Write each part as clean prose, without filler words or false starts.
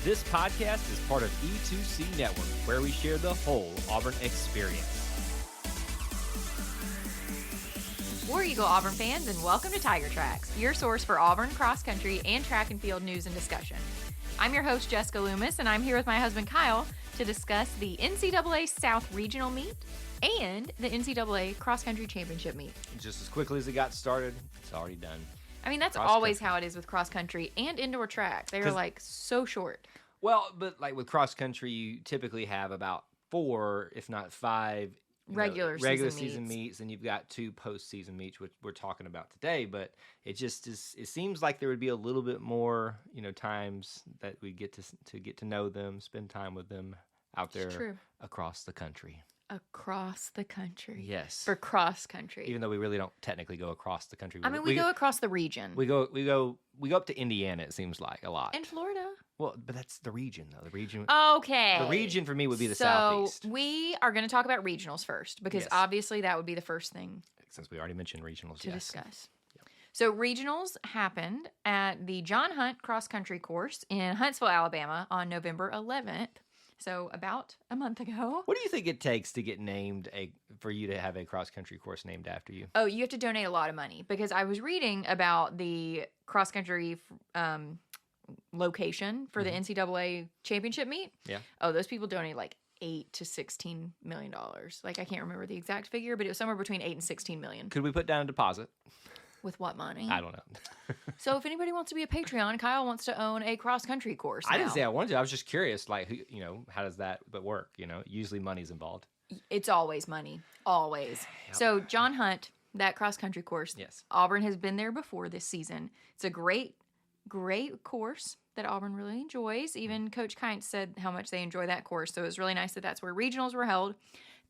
This podcast is part of E2C Network, where we share the whole Auburn experience. War Eagle Auburn fans, and welcome to Tiger Tracks, your source for Auburn cross country and track and field news and discussion. I'm your host, Jessica Loomis, and I'm here with my husband, Kyle, to discuss the NCAA South Regional Meet and the NCAA Cross Country Championship Meet. Just as quickly as it got started, it's already done. I mean, that's always how it is with cross country and indoor track. They are like so short. Well, but like with cross country, you typically have about 4, if not 5, regular season meets, and you've got 2 postseason meets, which we're talking about today. But it just is. It seems like there would be a little bit more, times that we get to get to know them, spend time with them out there across the country. Across the country. Yes. For cross country. Even though we really don't technically go across the country. We go across the region. We go up to Indiana, it seems like, a lot. And Florida. Well, but that's the region, though. The region. Okay. The region for me would be the Southeast. So we are going to talk about regionals first, because obviously that would be the first thing. Since we already mentioned regionals, to discuss. Yep. So regionals happened at the John Hunt Cross Country Course in Huntsville, Alabama on November 11th. So about a month ago. What do you think it takes to get named for you to have a cross country course named after you? Oh, you have to donate a lot of money, because I was reading about the cross country location for the NCAA championship meet. Yeah. Oh, those people donate like $8 to $16 million. Like, I can't remember the exact figure, but it was somewhere between 8 and 16 million. Could we put down a deposit? With what money? I don't know. So if anybody wants to be a Patreon, Kyle wants to own a cross-country course now. I didn't say I wanted to. I was just curious, like, how does that work? Usually money's involved. It's always money. Always. Yep. So John Hunt, that cross-country course, yes. Auburn has been there before this season. It's a great course that Auburn really enjoys. Even Coach Kint said how much they enjoy that course. So it was really nice that that's where regionals were held.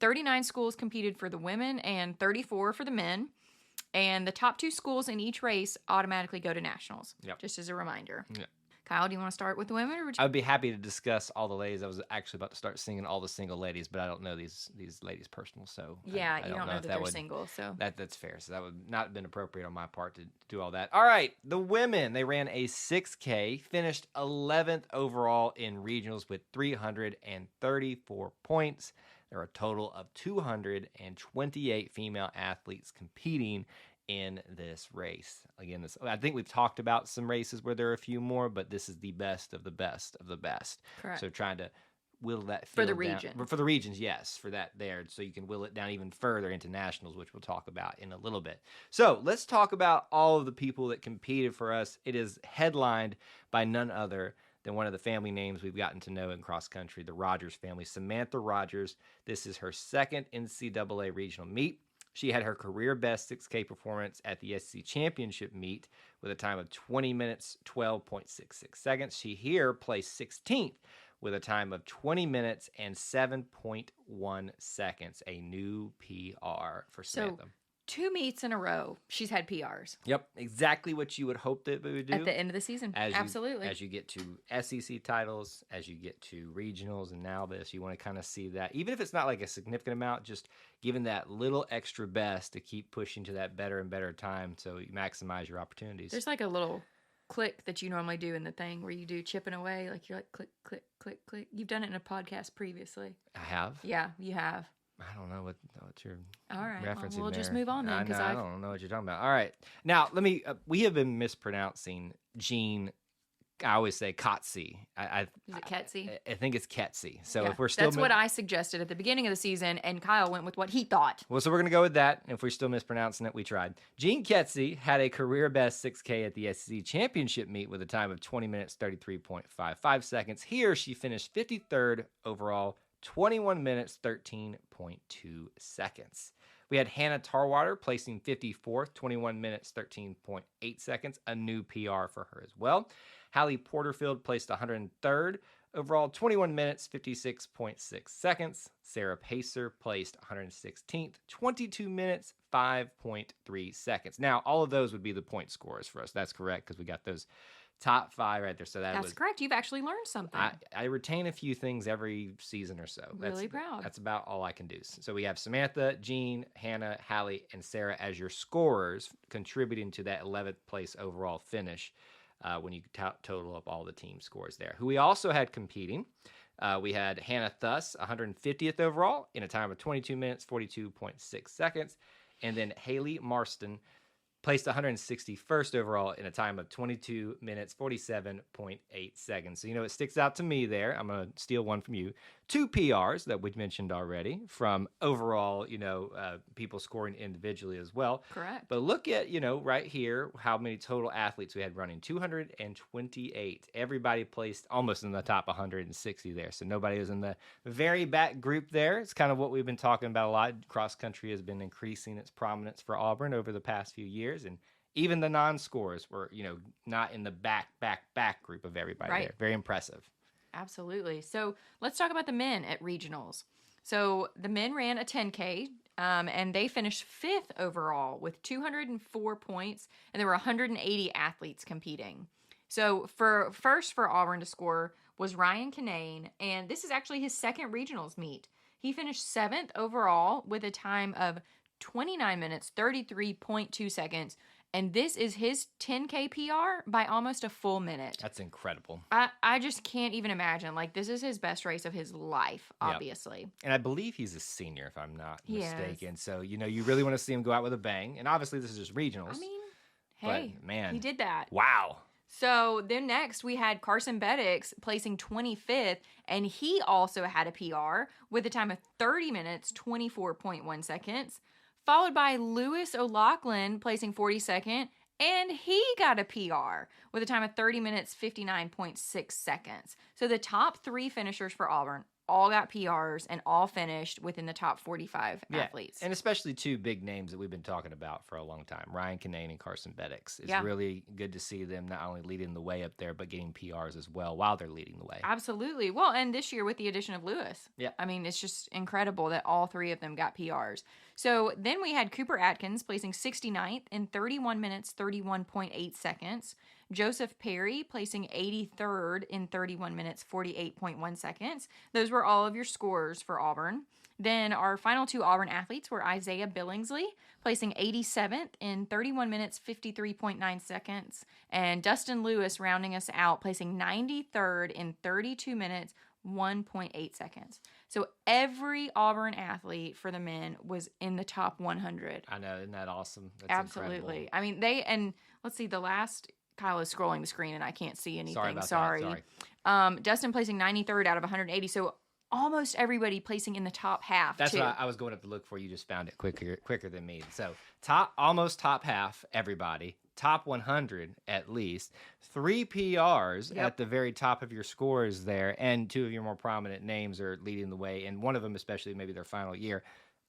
39 schools competed for the women and 34 for the men. And the top 2 schools in each race automatically go to nationals. Yep. Just as a reminder. Yep. Kyle, do you want to start with the women? Or would you... I would be happy to discuss all the ladies. I was actually about to start singing all the single ladies, but I don't know these ladies personal, so yeah, I you don't know that they're single, so that's fair. So that would not have been appropriate on my part to do all that. All right, the women, they ran a 6K, finished 11th overall in regionals with 334 points. There are a total of 228 female athletes competing in this race. Again, I think we've talked about some races where there are a few more, but this is the best of the best of the best. Correct. So trying to whittle that for the down. region. For the regions, yes, for that there, so you can whittle it down even further into nationals, which we'll talk about in a little bit. So let's talk about all of the people that competed for us. It is headlined by none other than one of the family names we've gotten to know in cross country, the Rogers family, Samantha Rogers. This is her second NCAA regional meet. She had her career best 6K performance at the SEC Championship meet with a time of 20 minutes, 12.66 seconds. She here placed 16th with a time of 20 minutes and 7.1 seconds, a new PR for Samantha. So 2 meets in a row, she's had PRs. Yep, exactly what you would hope that we would do. At the end of the season, absolutely. As you get to SEC titles, as you get to regionals, and now this, you want to kind of see that. Even if it's not like a significant amount, just giving that little extra best to keep pushing to that better and better time so you maximize your opportunities. There's like a little click that you normally do in the thing where you do chipping away. Like you're like click, click, click, click. You've done it in a podcast previously. I have? Yeah, you have. I don't know what you're referencing. We'll just move on then. I don't know what you're talking about. All right. Now, let me, we have been mispronouncing Jean, I always say Kotze. Is it Ketsy? I think it's Ketsy. So if we're that's what I suggested at the beginning of the season, and Kyle went with what he thought. Well, so we're going to go with that. If we're still mispronouncing it, we tried. Jean Ketsy had a career best 6K at the SEC Championship meet with a time of 20 minutes, 33.55 seconds. Here, she finished 53rd overall, 21 minutes, 13.2 seconds. We had Hannah Tarwater placing 54th, 21 minutes, 13.8 seconds, a new PR for her as well. Hallie Porterfield placed 103rd overall, 21 minutes, 56.6 seconds. Sarah Pacer placed 116th, 22 minutes, 5.3 seconds. Now, all of those would be the point scores for us. That's correct, because we got those top 5 right there. So that's correct. You've actually learned something. I retain a few things every season or so. Really proud. That's about all I can do. So we have Samantha, Jean, Hannah, Hallie, and Sarah as your scorers, contributing to that 11th place overall finish. when you total up all the team scores there. Who we also had competing, we had Hannah Thuss, 150th overall in a time of 22 minutes, 42.6 seconds. And then Haley Marston placed 161st overall in a time of 22 minutes, 47.8 seconds. So, it sticks out to me there. I'm going to steal one from you. 2 PRs that we mentioned already from overall, people scoring individually as well. Correct. But look at, right here, how many total athletes we had running. 228. Everybody placed almost in the top 160 there. So nobody was in the very back group there. It's kind of what we've been talking about a lot. Cross country has been increasing its prominence for Auburn over the past few years. And even the non-scorers were, not in the back group of everybody there. Very impressive. Absolutely. So let's talk about the men at regionals. So the men ran a 10K, and they finished 5th overall with 204 points, and there were 180 athletes competing. So first for Auburn to score was Ryan Kinnae, and this is actually his second regionals meet. He finished 7th overall with a time of 29 minutes, 33.2 seconds. And this is his 10K PR by almost a full minute. That's incredible. I just can't even imagine. This is his best race of his life, obviously. Yep. And I believe he's a senior, if I'm not mistaken. So, you really want to see him go out with a bang. And obviously, this is just regionals. I mean, hey, but, man, he did that. Wow. So then next, we had Carson Beddix placing 25th, and he also had a PR with a time of 30 minutes, 24.1 seconds. Followed by Lewis O'Loughlin placing 42nd, and he got a PR with a time of 30 minutes, 59.6 seconds. So the top 3 finishers for Auburn all got PRs and all finished within the top 45 athletes. And especially 2 big names that we've been talking about for a long time, Ryan Kinnae and Carson Beddix. It's really good to see them not only leading the way up there, but getting PRs as well while they're leading the way. Absolutely. Well, and this year with the addition of Lewis. Yeah. I mean, it's just incredible that all 3 of them got PRs. So then we had Cooper Atkins placing 69th in 31 minutes, 31.8 seconds. Joseph Perry placing 83rd in 31 minutes, 48.1 seconds. Those were all of your scores for Auburn. Then our final 2 Auburn athletes were Isaiah Billingsley, placing 87th in 31 minutes, 53.9 seconds. And Dustin Lewis rounding us out, placing 93rd in 32 minutes, 1.8 seconds. So every Auburn athlete for the men was in the top 100. I know. Isn't that awesome? That's Absolutely. incredible. I mean, let's see, the last... Kyle is scrolling the screen and I can't see anything. Sorry. Dustin placing 93rd out of 180. So almost everybody placing in the top half. That's what I was going up to look for. You just found it quicker than me. So almost top half, everybody. Top 100 at least. 3 PRs at the very top of your scores there. And 2 of your more prominent names are leading the way. And one of them, especially maybe their final year.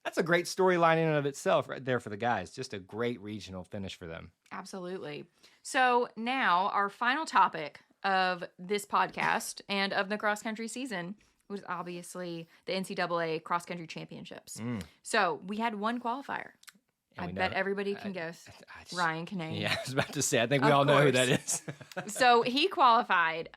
That's a great storyline in and of itself right there for the guys. Just a great regional finish for them. Absolutely. So now our final topic of this podcast and of the cross-country season was obviously the NCAA cross-country championships. So we had one qualifier. I bet everybody can guess. Ryan Kinnae. Yeah, I was about to say, I think we all know who that is. So he qualified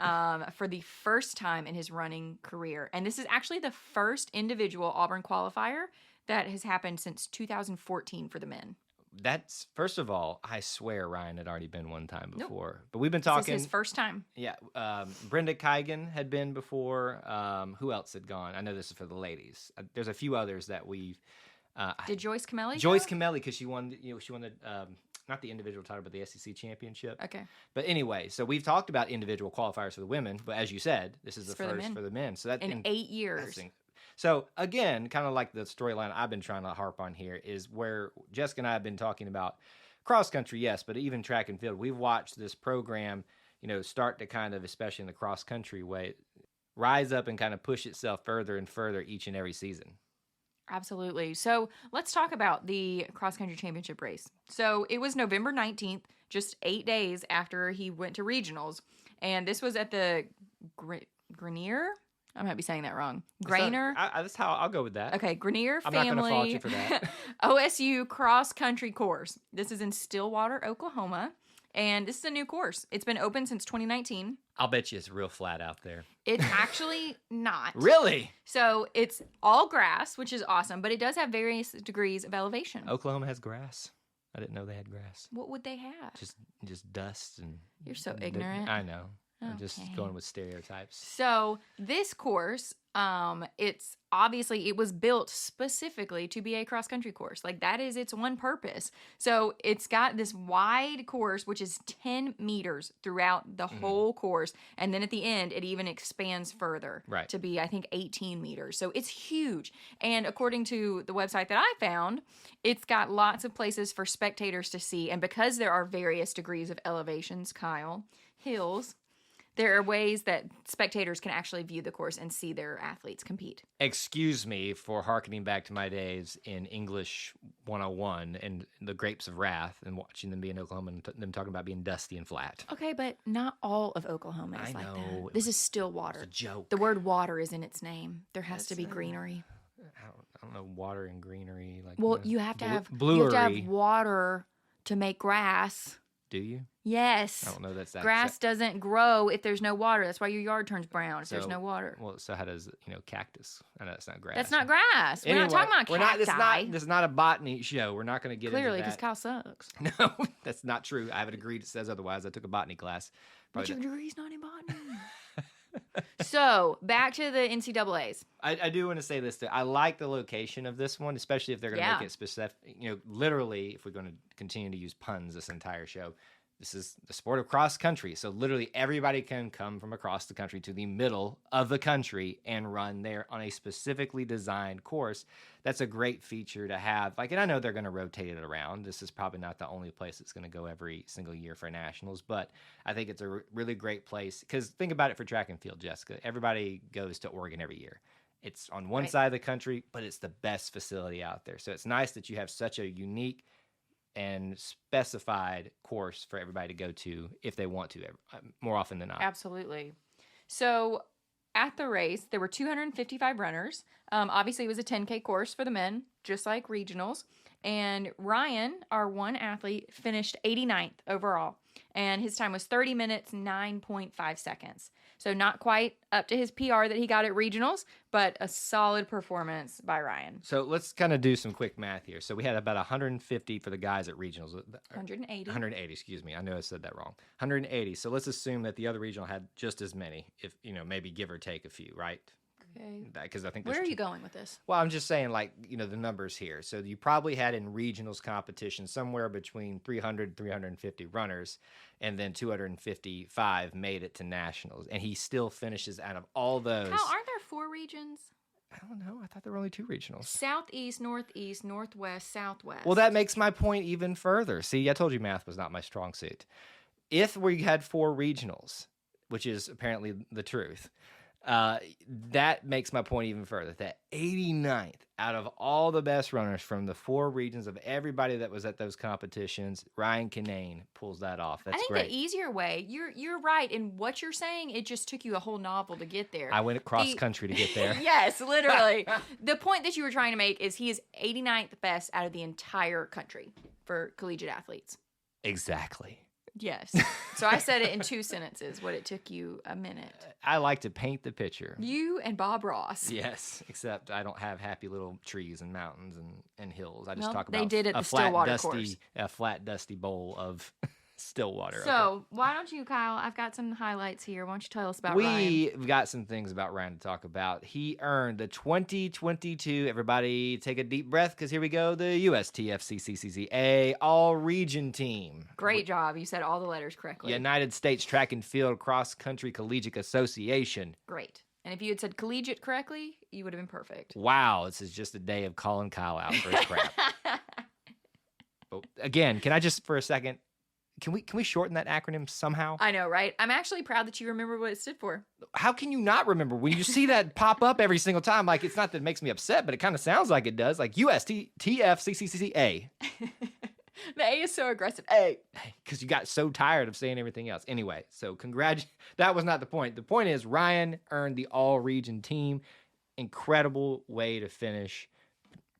for the first time in his running career. And this is actually the first individual Auburn qualifier that has happened since 2014 for the men. That's, first of all, I swear Ryan had already been one time before. But we've been talking. This is his first time. Yeah. Brenda Kigan had been before. Who else had gone? I know this is for the ladies. There's a few others that we've. Did Joyce Camelli Joyce Camelli, because she won the, not the individual title, but the SEC championship. Okay. But anyway, so we've talked about individual qualifiers for the women, but as you said, this is the first for the men. So that in 8 years. So again, kind of like the storyline I've been trying to harp on here is where Jessica and I have been talking about cross country, yes, but even track and field. We've watched this program, start to kind of, especially in the cross country way, rise up and kind of push itself further and further each and every season. Absolutely. So let's talk about the cross country championship race. So it was November 19th, just 8 days after he went to regionals. And this was at the Grenier. I might be saying that wrong. Grainer. That's how I'll go with that. Okay, Grenier I'm Family. not going to fault you for that. OSU cross country course. This is in Stillwater, Oklahoma. And this is a new course. It's been open since 2019. I'll bet you it's real flat out there. It's actually not. Really? So it's all grass, which is awesome, but it does have various degrees of elevation. Oklahoma has grass. I didn't know they had grass. What would they have? Just dust and. You're so ignorant. I know. I'm just Okay. going with stereotypes. So this course, it was built specifically to be a cross country course. Like that is its one purpose. So it's got this wide course, which is 10 meters throughout the whole course. And then at the end, it even expands further to be, I think, 18 meters. So it's huge. And according to the website that I found, it's got lots of places for spectators to see. And because there are various degrees of elevations, Kyle, hills, there are ways that spectators can actually view the course and see their athletes compete. Excuse me for hearkening back to my days in English 101 and the Grapes of Wrath and watching them be in Oklahoma and them talking about being dusty and flat. Okay, but not all of Oklahoma is I like know. that. This is still water. It's a joke. The word water is in its name. There has to be greenery. I don't know, water and greenery. Like, Well, you have to have bluery. water to make grass. Do you? Yes. I don't know. That's that. Grass doesn't grow if there's no water. That's why your yard turns brown if there's no water. Well, so how does cactus? I know that's not grass. That's not grass. We're not talking about cacti. This is not a botany show. We're not going to get Clearly, into because Kyle sucks. No, that's not true. I have a degree that says otherwise. I took a botany class. But your degree's not in botany. So, back to the NCAAs. I do want to say this, too. I like the location of this one, especially if they're going to make it specific. Literally, if we're going to continue to use puns this entire show, this is the sport of cross country. So literally everybody can come from across the country to the middle of the country and run there on a specifically designed course. That's a great feature to have. And I know they're going to rotate it around. This is probably not the only place it's going to go every single year for nationals, but I think it's a really great place because think about it for track and field, Jessica. Everybody goes to Oregon every year. It's on one side of the country, but it's the best facility out there. So it's nice that you have such a unique and specified course for everybody to go to if they want to, more often than not. Absolutely. So at the race, there were 255 runners. Obviously, it was a 10K course for the men, just like regionals. And Ryan, our one athlete, finished 89th overall. And his time was 30 minutes, 9.5 seconds. So not quite up to his PR that he got at regionals, but a solid performance by Ryan. So let's kind of do some quick math here. So we had about 150 for the guys at regionals. 180. 180, excuse me. I know I said that wrong. 180. So let's assume that the other regional had just as many, if maybe give or take a few, right? Okay. Because I think Where are you going with this? Well, I'm just saying, the numbers here. So you probably had in regionals competition somewhere between 300 350 runners, and then 255 made it to nationals. And he still finishes out of all those. Kyle, aren't there 4 regions? I don't know. I thought there were only 2 regionals. Southeast, Northeast, Northwest, Southwest. Well, that makes my point even further. See, I told you math was not my strong suit. If we had 4 regionals, which is apparently the truth, that makes my point even further. That 89th out of all the best runners from the 4 regions of everybody that was at those competitions, Ryan Kinnae pulls that off. That's great. I think the easier way, you're right in what you're saying. It just took you a whole novel to get there. I went across country to get there. Yes, literally. The point that you were trying to make is he is 89th best out of the entire country for collegiate athletes. Exactly. Yes. So I said it in 2 sentences, what it took you a minute. I like to paint the picture. You and Bob Ross. Yes, except I don't have happy little trees and mountains and hills. I just talk they about did at the Stillwater course. A flat, dusty bowl of Stillwater. So why don't you, Kyle? I've got some highlights here. Why don't you tell us about Ryan? We've got some things about Ryan to talk about. He earned the 2022, everybody take a deep breath because here we go, the USTFCCCA All-Region Team. Great job. You said all the letters correctly. United States Track and Field Cross Country Collegiate Association. Great. And if you had said collegiate correctly, you would have been perfect. Wow, this is just a day of calling Kyle out for his crap. But again, can I just for a second, can we shorten that acronym somehow? I know, right? I'm actually proud that you remember what it stood for. How can you not remember when you see that pop up every single time? It's not that it makes me upset, but it kind of sounds like it does. USTFCCCA. The A is so aggressive. A. Because you got so tired of saying everything else. Anyway, so that was not the point. The point is Ryan earned the all-region team. Incredible way to finish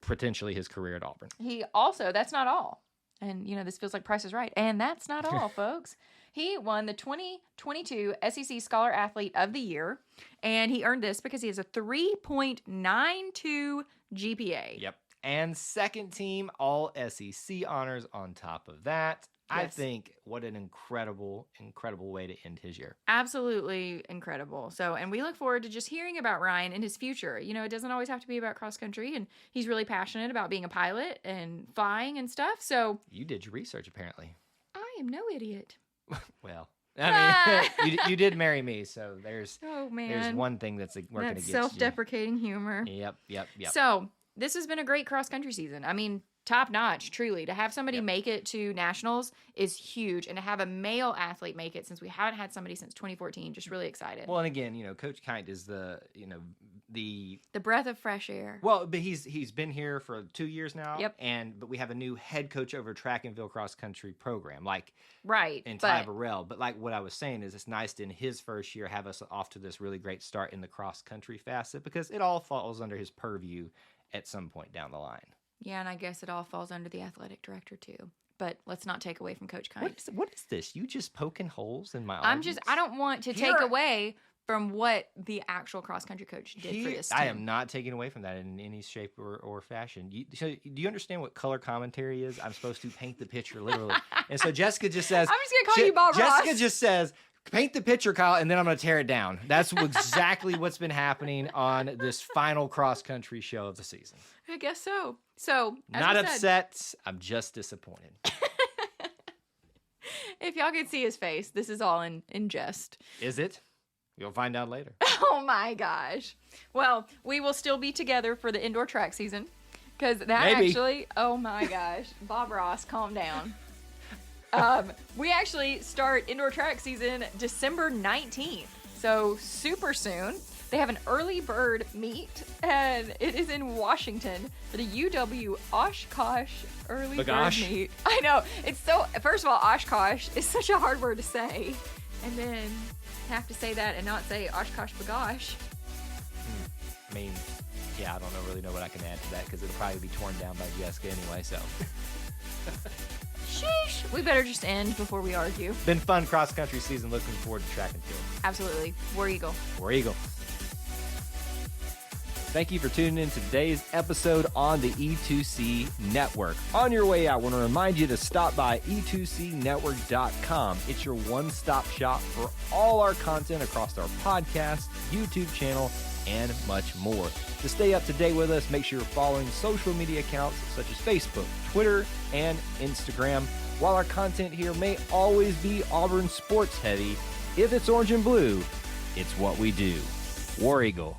potentially his career at Auburn. He also, that's not all. And, this feels like Price is Right. And that's not all, folks. He won the 2022 SEC Scholar Athlete of the Year. And he earned this because he has a 3.92 GPA. Yep. and second team All SEC honors on top of that. I Yes. think what an incredible, incredible way to end his year. Absolutely incredible. So, and we look forward to just hearing about Ryan and his future. You know, it doesn't always have to be about cross country, and he's really passionate about being a pilot and flying and stuff. So, You did your research, apparently. I am no idiot. Well, I mean, you did marry me, so there's Oh, man. there's one thing that's working That's against self-deprecating humor. you. Yep. So, this has been a great cross country season. I mean, top notch, truly. To have somebody Yep. make it to nationals is huge, and to have a male athlete make it, since we haven't had somebody since 2014, just really excited. Well, and again, Coach Kite is the breath of fresh air. well, but he's been here for 2 years now. Yep. But we have a new head coach over track and field cross country program, like Right. in Ty But Burrell. But like what I was saying is, it's nice to, in his first year, have us off to this really great start in the cross country facet, because it all falls under his purview at some point down the line. yeah, and I guess it all falls under the athletic director too. But let's not take away from Coach Kite. What is this? You just poking holes in my I don't want to take away from what the actual cross country coach did for this team. I am not taking away from that in any shape or fashion. So do you understand what color commentary is? I'm supposed to paint the picture literally. And so Jessica just says, I'm just going to call you Bob Ross. Jessica just says, paint the picture, Kyle, and then I'm going to tear it down. That's exactly what's been happening on this final cross country show of the season. I guess so. So, as Not we said, upset. I'm just disappointed. if y'all could see his face, this is all in jest. Is it? You'll find out later. Oh my gosh. Well, we will still be together for the indoor track season. Because that Maybe. actually, oh my gosh. Bob Ross, calm down. We actually start indoor track season December 19th. So super soon. They have an early bird meet, and it is in Washington for the UW Oshkosh early Bagosh. bird meet. I know. It's so, first of all, Oshkosh is such a hard word to say. And then have to say that and not say Oshkosh Bagosh. I mean, yeah, I don't really know what I can add to that, because it'll probably be torn down by Jessica anyway, so. Sheesh. We better just end before we argue. Been fun cross-country season. Looking forward to track and field. Absolutely. War Eagle. War Eagle. Thank you for tuning in to today's episode on the E2C Network. On your way out, I want to remind you to stop by e2cnetwork.com. It's your one-stop shop for all our content across our podcast, YouTube channel, and much more. To stay up to date with us, make sure you're following social media accounts such as Facebook, Twitter, and Instagram. While our content here may always be Auburn sports heavy, if it's orange and blue, it's what we do. War Eagle.